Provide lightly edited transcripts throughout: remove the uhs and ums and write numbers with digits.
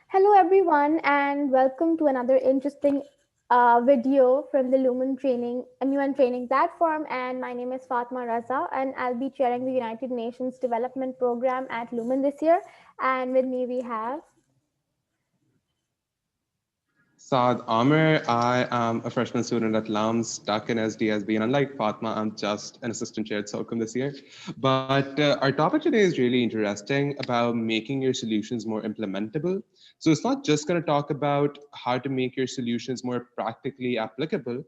Hello, everyone, and welcome to another interesting video from the Lumun training, MUN training platform. And my name is Fatima Raza, and I'll be chairing the United Nations Development Program at Lumun this year. And with me, we have. Saad, Aamir, I am a freshman student at Lums, stuck in SDSB, and unlike Fatma, I'm just an assistant chair at SOCHUM this year. But our topic today is really interesting about making your solutions more implementable. So it's not just going to talk about how to make your solutions more practically applicable,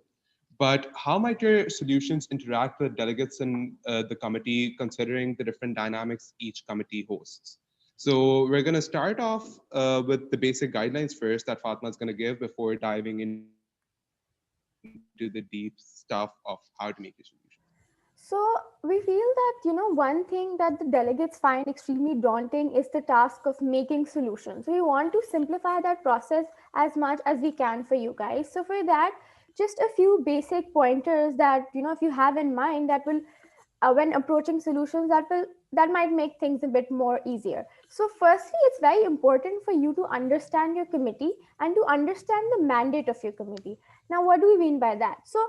but how might your solutions interact with delegates in the committee, considering the different dynamics each committee hosts? So we're going to start off with the basic guidelines first that Fatma is going to give before diving into the deep stuff of how to make your solutions. So, we feel that, one thing that the delegates find extremely daunting is the task of making solutions. So, we want to simplify that process as much as we can for you guys. So, for that, just a few basic pointers that, if you have in mind that will when approaching solutions that might make things a bit more easier. So firstly, it's very important for you to understand your committee and to understand the mandate of your committee. Now, what do we mean by that? So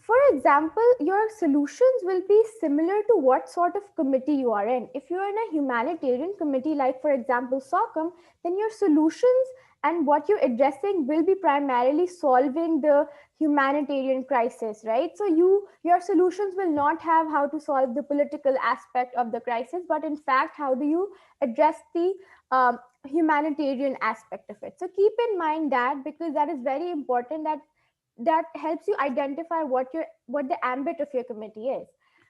for example, your solutions will be similar to what sort of committee you are in. If you're in a humanitarian committee, like for example SOCUM, then your solutions and what you're addressing will be primarily solving the humanitarian crisis, right? So your solutions will not have how to solve the political aspect of the crisis, but in fact, how do you address the humanitarian aspect of it? So keep in mind that, because that is very important, that helps you identify what the ambit of your committee is.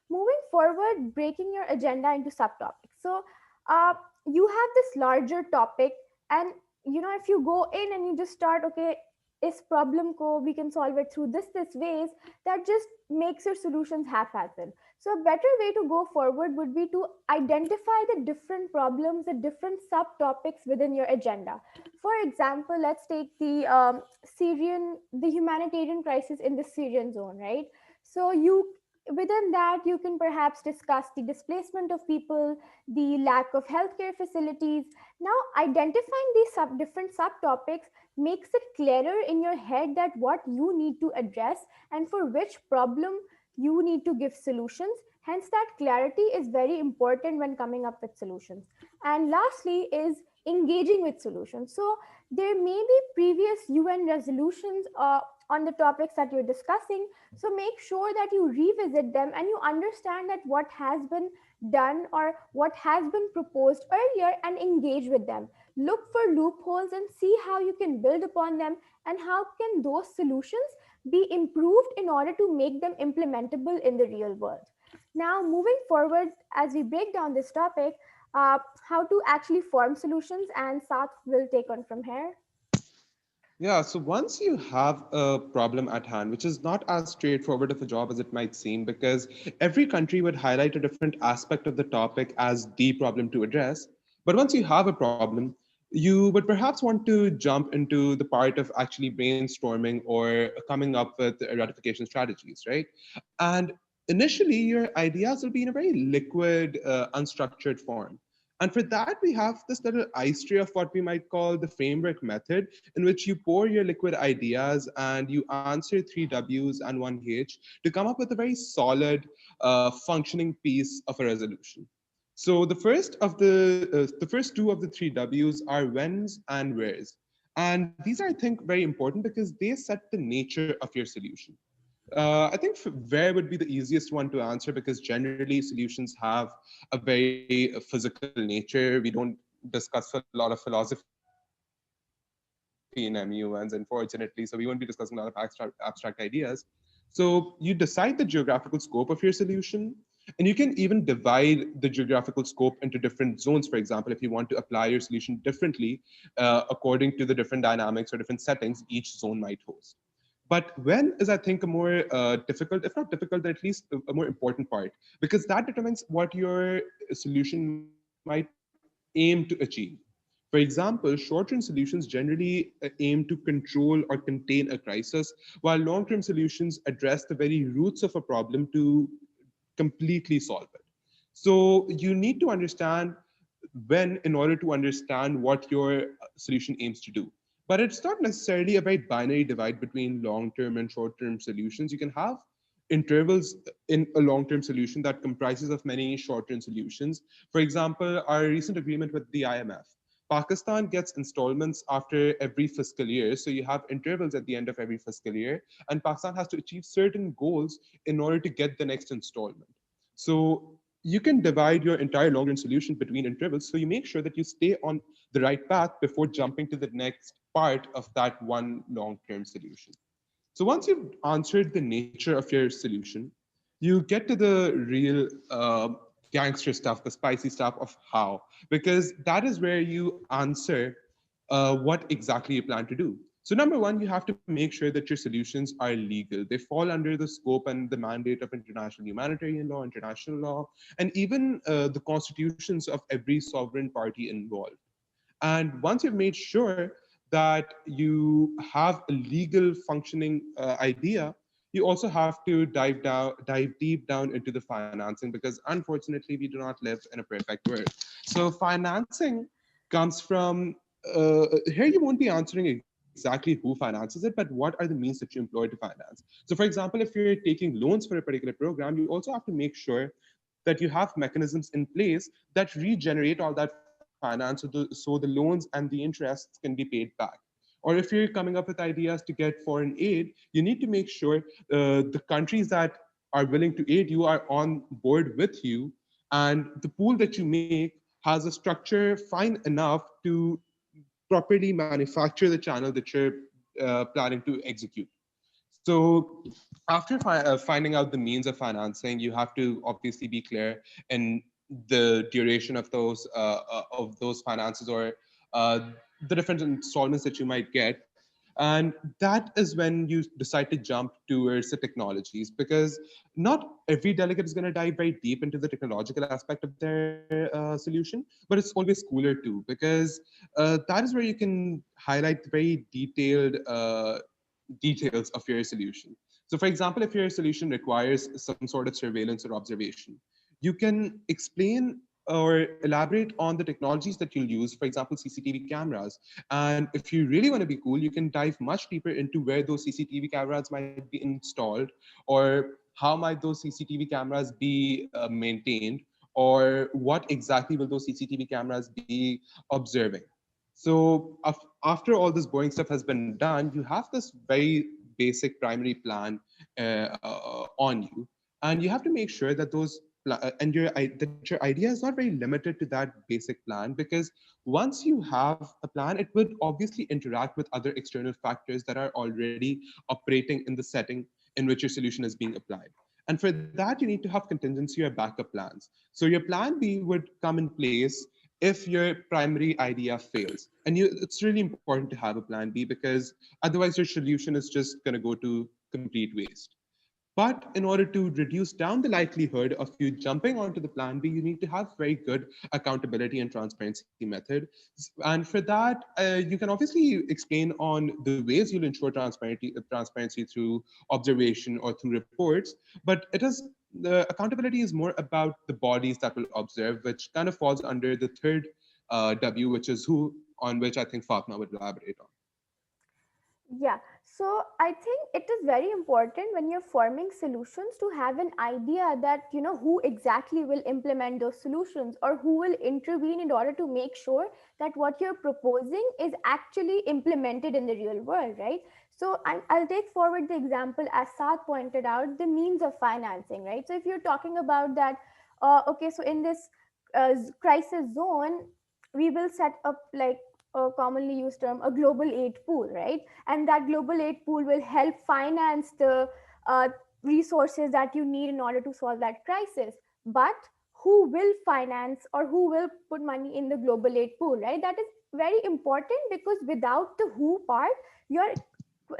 Moving forward, breaking your agenda into subtopics. So uh, you have this larger topic, and if you go in and you just start, okay, is problem ko we can solve it through this ways, that just makes your solutions haphazard. So a better way to go forward would be to identify the different problems, the different subtopics within your agenda. For example, let's take the humanitarian crisis in the Syrian zone, right? So within that, you can perhaps discuss the displacement of people, the lack of healthcare facilities. Now, identifying these different subtopics makes it clearer in your head that what you need to address and for which problem you need to give solutions. Hence, that clarity is very important when coming up with solutions. And lastly, is engaging with solutions. So there may be previous UN resolutions on the topics that you're discussing. So make sure that you revisit them and you understand that what has been done or what has been proposed earlier, and engage with them. Look for loopholes and see how you can build upon them, and how can those solutions be improved in order to make them implementable in the real world. Now, moving forward, as we break down this topic, how to actually form solutions, and Sath will take on from here. Yeah, so once you have a problem at hand, which is not as straightforward of a job as it might seem, because every country would highlight a different aspect of the topic as the problem to address. But once you have a problem, you would perhaps want to jump into the part of actually brainstorming or coming up with ratification strategies, right? And initially, your ideas will be in a very liquid, unstructured form. And for that, we have this little ice tray of what we might call the framework method, in which you pour your liquid ideas and you answer three W's and one H to come up with a very solid, functioning piece of a resolution. So the first two of the three W's are whens and wheres, and these are, I think, very important because they set the nature of your solution. I think where would be the easiest one to answer, because generally solutions have a very physical nature. We don't discuss a lot of philosophy in MUNs, unfortunately, so we won't be discussing a lot of abstract ideas. So you decide the geographical scope of your solution, and you can even divide the geographical scope into different zones. For example, if you want to apply your solution differently according to the different dynamics or different settings each zone might host. But when is, I think, a more difficult, if not difficult, then at least a more important part, because that determines what your solution might aim to achieve. For example, short-term solutions generally aim to control or contain a crisis, while long-term solutions address the very roots of a problem to completely solve it. So you need to understand when in order to understand what your solution aims to do. But it's not necessarily a very binary divide between long-term and short-term solutions. You can have intervals in a long-term solution that comprises of many short-term solutions. For example, our recent agreement with the IMF. Pakistan gets installments after every fiscal year. So you have intervals at the end of every fiscal year, and Pakistan has to achieve certain goals in order to get the next installment. So you can divide your entire long-term solution between intervals. So you make sure that you stay on the right path before jumping to the next part of that one long-term solution. So once you've answered the nature of your solution, you get to the real gangster stuff, the spicy stuff of how, because that is where you answer what exactly you plan to do. So number one, you have to make sure that your solutions are legal. They fall under the scope and the mandate of international humanitarian law, international law, and even the constitutions of every sovereign party involved. And once you've made sure that you have a legal functioning idea, you also have to dive deep down into the financing, because unfortunately we do not live in a perfect world. So financing comes from here you won't be answering exactly who finances it, but what are the means that you employ to finance. So for example, if you're taking loans for a particular program, you also have to make sure that you have mechanisms in place that regenerate all that finance, so the loans and the interests can be paid back. Or if you're coming up with ideas to get foreign aid, you need to make sure the countries that are willing to aid you are on board with you, and the pool that you make has a structure fine enough to properly manufacture the channel that you're planning to execute. So after finding out the means of financing, you have to obviously be clear in the duration of those finances, or uh, the different installments that you might get. And that is when you decide to jump towards the technologies, because not every delegate is going to dive very deep into the technological aspect of their solution, but it's always cooler too, because that is where you can highlight the very detailed details of your solution. So, for example, if your solution requires some sort of surveillance or observation, you can explain or elaborate on the technologies that you'll use, for example, CCTV cameras. And if you really want to be cool, you can dive much deeper into where those CCTV cameras might be installed, or how might those CCTV cameras be maintained, or what exactly will those CCTV cameras be observing. So after all this boring stuff has been done, you have this very basic primary plan on you, and you have to make sure that that your idea is not very limited to that basic plan, because once you have a plan, it would obviously interact with other external factors that are already operating in the setting in which your solution is being applied. And for that, you need to have contingency or backup plans. So your plan B would come in place if your primary idea fails. And it's really important to have a plan B, because otherwise your solution is just going to go to complete waste. But in order to reduce down the likelihood of you jumping onto the plan B, you need to have very good accountability and transparency method. And for that, you can obviously explain on the ways you'll ensure transparency through observation or through reports. But the accountability is more about the bodies that will observe, which kind of falls under the third W, which is who, on which I think Fatma would elaborate on. Yeah, so I think it is very important when you're forming solutions to have an idea that, who exactly will implement those solutions, or who will intervene in order to make sure that what you're proposing is actually implemented in the real world, right? So I'll take forward the example, as Saad pointed out, the means of financing, right? So if you're talking about that, okay, so in this crisis zone, we will set up like a commonly used term, a global aid pool, right? And that global aid pool will help finance the uh, resources that you need in order to solve that crisis. But who will finance or who will put money in the global aid pool, right? That is very important, because without the who part, your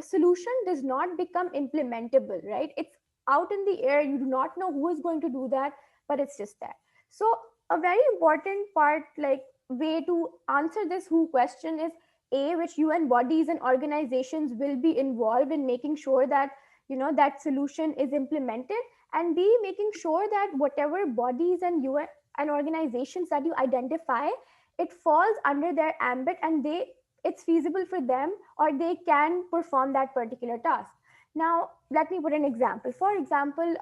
solution does not become implementable, right? It's out in the air, you do not know who is going to do that, but it's just that. So a very important part, like way to answer this who question, is a, which UN bodies and organizations will be involved in making sure that that solution is implemented, and b, making sure that whatever bodies and UN and organizations that you identify, it falls under their ambit, and it's feasible for them, or they can perform that particular task. Now let me put an example. For example,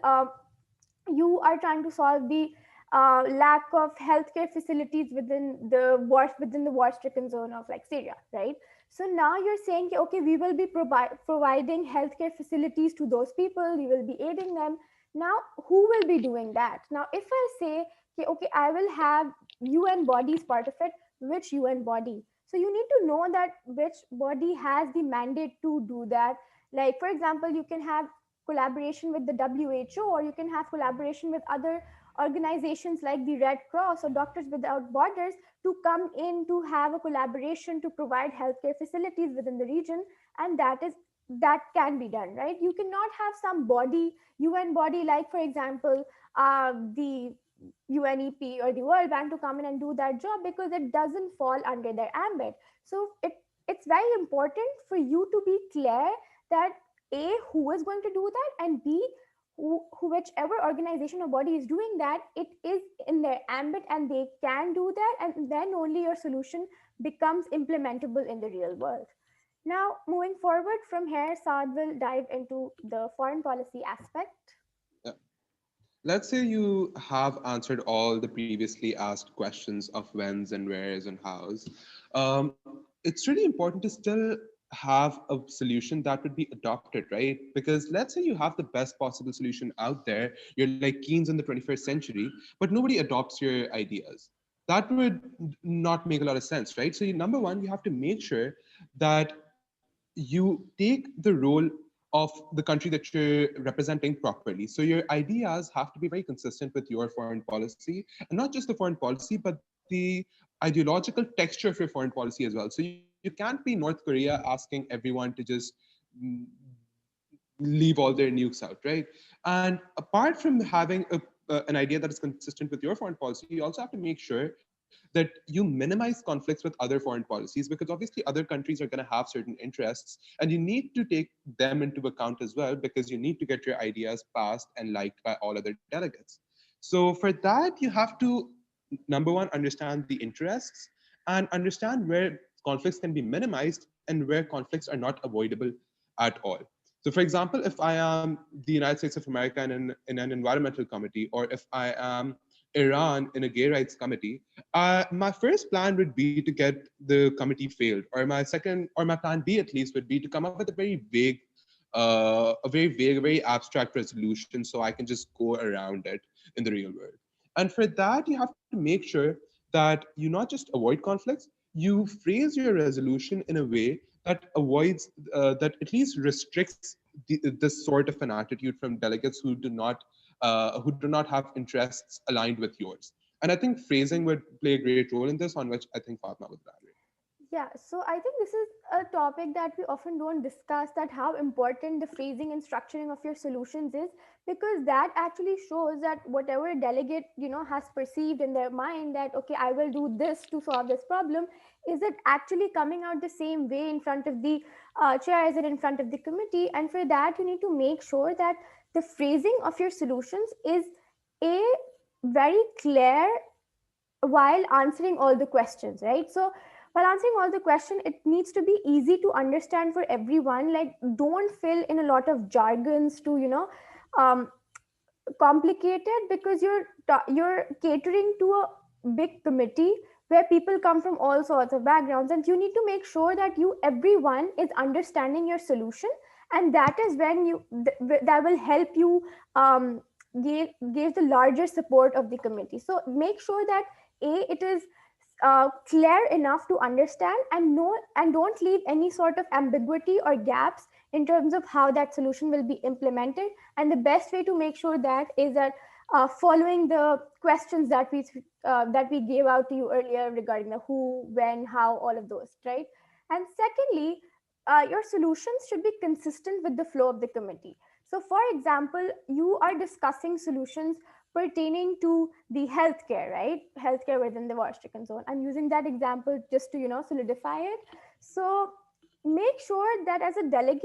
you are trying to solve the lack of healthcare facilities within the war-stricken zone of like Syria, right? So now you're saying, okay, we will be providing healthcare facilities to those people. We will be aiding them. Now, who will be doing that? Now, if I say, okay, I will have UN bodies part of it. Which UN body? So you need to know that which body has the mandate to do that. Like, for example, you can have collaboration with the WHO, or you can have collaboration with other organizations like the Red Cross or Doctors Without Borders to come in to have a collaboration to provide healthcare facilities within the region. And that can be done, right? You cannot have some body, UN body, like for example, the UNEP or the World Bank, to come in and do that job, because it doesn't fall under their ambit. So it's very important for you to be clear that A, who is going to do that, and B, whichever organization or body is doing that, it is in their ambit and they can do that, and then only your solution becomes implementable in the real world. Now, moving forward from here, Saad will dive into the foreign policy aspect. Yeah. Let's say you have answered all the previously asked questions of whens and wheres and hows. It's really important to still have a solution that would be adopted, right? Because let's say you have the best possible solution out there, you're like Keynes in the 21st century, but nobody adopts your ideas. That would not make a lot of sense, right? So, number one, you have to make sure that you take the role of the country that you're representing properly. So your ideas have to be very consistent with your foreign policy, and not just the foreign policy, but the ideological texture of your foreign policy as well. So you can't be North Korea asking everyone to just mm, leave all their nukes out, right? And apart from having an idea that is consistent with your foreign policy, you also have to make sure that you minimize conflicts with other foreign policies, because obviously other countries are going to have certain interests, and you need to take them into account as well, because you need to get your ideas passed and liked by all other delegates. So for that, you have to, number one, understand the interests and understand where conflicts can be minimized and where conflicts are not avoidable at all. So, for example, if I am the United States of America in an environmental committee, or if I am Iran in a gay rights committee, my first plan would be to get the committee failed, or my second, or my plan B at least, would be to come up with a very abstract resolution, so I can just go around it in the real world. And for that, you have to make sure that you not just avoid conflicts, you phrase your resolution in a way that avoids, that at least restricts this sort of an attitude from delegates who do not have interests aligned with yours. And I think phrasing would play a great role in this, on which I think Fatma would elaborate. Yeah, so I think this is a topic that we often don't discuss, that how important the phrasing and structuring of your solutions is, because that actually shows that whatever delegate, has perceived in their mind that, okay, I will do this to solve this problem, is it actually coming out the same way in front of the chair, is it in front of the committee? And for that, you need to make sure that the phrasing of your solutions is a very clear while answering all the questions, right? So while answering all the question, it needs to be easy to understand for everyone. Like, don't fill in a lot of jargons to um, complicated, because you're catering to a big committee where people come from all sorts of backgrounds, and you need to make sure that everyone is understanding your solution, and that is when that will help you um, gauge the larger support of the committee. So make sure that it is clear enough to understand, and know, and don't leave any sort of ambiguity or gaps in terms of how that solution will be implemented. And the best way to make sure that is that following the questions that we gave out to you earlier regarding the who, when, how, all of those, right? And secondly, your solutions should be consistent with the flow of the committee. So for example, you are discussing solutions pertaining to the healthcare, right? Healthcare within the war-stricken zone. I'm using that example just to solidify it. So make sure that as a delegate,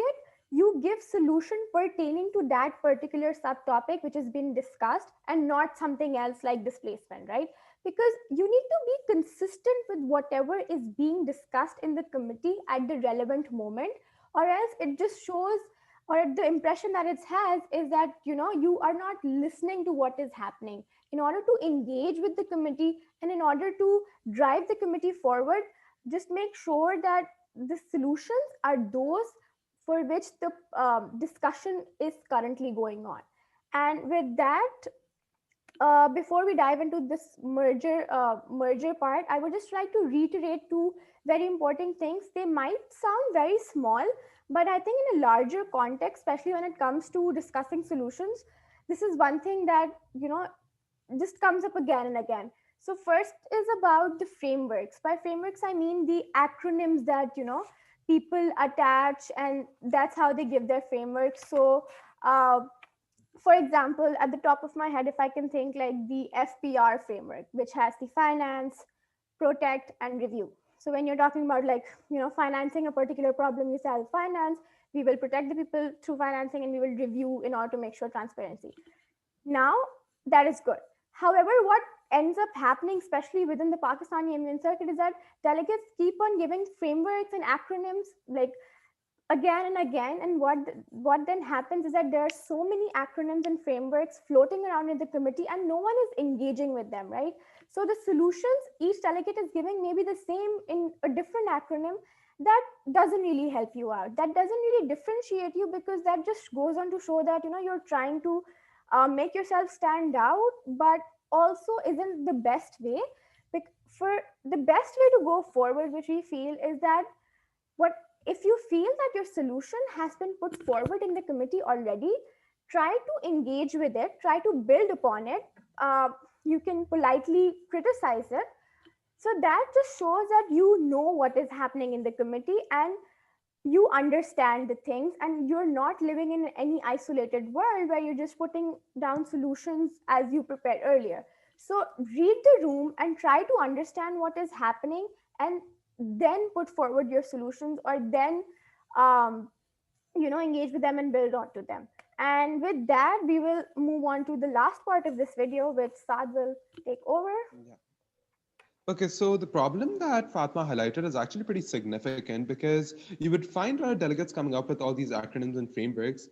you give solution pertaining to that particular subtopic which has been discussed, and not something else like displacement, right? Because you need to be consistent with whatever is being discussed in the committee at the relevant moment, or else it just shows, or the impression that it has is that you are not listening to what is happening. In order to engage with the committee and in order to drive the committee forward, just make sure that the solutions are those for which the discussion is currently going on. And with that, before we dive into this merger part, I would just like to reiterate two very important things. They might sound very small, but I think in a larger context, especially when it comes to discussing solutions, this is one thing that just comes up again and again. So first is about the frameworks. By frameworks, I mean the acronyms that people attach, and that's how they give their frameworks. So uh, for example, at the top of my head, if I can think like the FPR framework, which has the finance, protect, and review. So when you're talking about like financing a particular problem, you say I'll finance, we will protect the people through financing, and we will review in order to make sure transparency. Now, that is good. However, what ends up happening, especially within the Pakistani MUN circuit, is that delegates keep on giving frameworks and acronyms like again and again. And what then happens is that there are so many acronyms and frameworks floating around in the committee, and no one is engaging with them, right? So the solutions each delegate is giving may be the same in a different acronym. That doesn't really help you out. That doesn't really differentiate you, because that just goes on to show that you're trying to make yourself stand out, but also isn't the best way. For the best way to go forward, which we feel, is that what if you feel that your solution has been put forward in the committee already, try to engage with it, try to build upon it. You can politely criticize it. So that just shows that you know what is happening in the committee, and you understand the things, and you're not living in any isolated world where you're just putting down solutions as you prepared earlier. So read the room and try to understand what is happening, and then put forward your solutions, or then um, engage with them and build onto them. And with that, we will move on to the last part of this video, which Saad will take over. Yeah. Okay, so the problem that Fatma highlighted is actually pretty significant because you would find a lot of delegates coming up with all these acronyms and frameworks.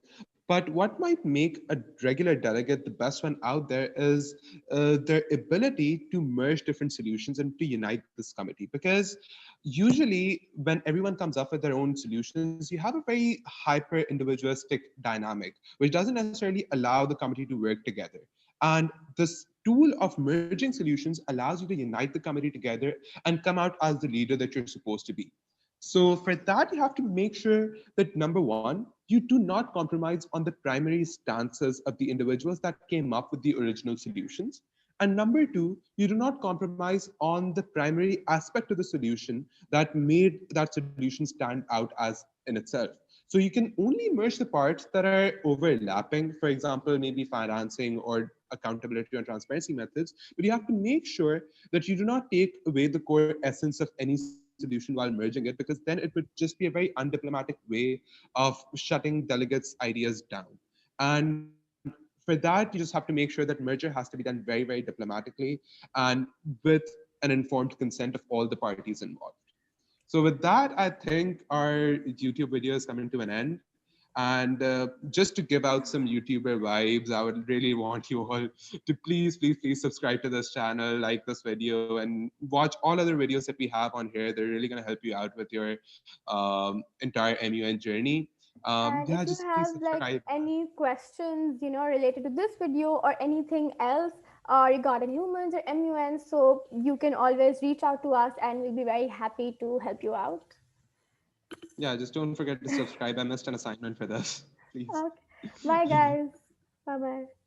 But what might make a regular delegate the best one out there is their ability to merge different solutions and to unite this committee. Because usually, when everyone comes up with their own solutions, you have a very hyper individualistic dynamic, which doesn't necessarily allow the committee to work together. And this tool of merging solutions allows you to unite the committee together and come out as the leader that you're supposed to be. So for that, you have to make sure that number one, you do not compromise on the primary stances of the individuals that came up with the original solutions. And number two, you do not compromise on the primary aspect of the solution that made that solution stand out as in itself. So you can only merge the parts that are overlapping, for example, maybe financing or accountability or transparency methods, but you have to make sure that you do not take away the core essence of any solution while merging it, because then it would just be a very undiplomatic way of shutting delegates' ideas down. And for that, you just have to make sure that merger has to be done very, very diplomatically and with an informed consent of all the parties involved. So with that, I think our YouTube video is coming to an end. And just to give out some YouTuber vibes, I would really want you all to please subscribe to this channel, like this video, and watch all other videos that we have on here. They're really going to help you out with your entire MUN journey. And Yeah, if you just please have like subscribe. any questions, related to this video or anything else regarding Lumens or MUNs, so you can always reach out to us, and we'll be very happy to help you out. Yeah, just don't forget to subscribe. I missed an assignment for this. Please. Okay. Bye, guys. Bye bye.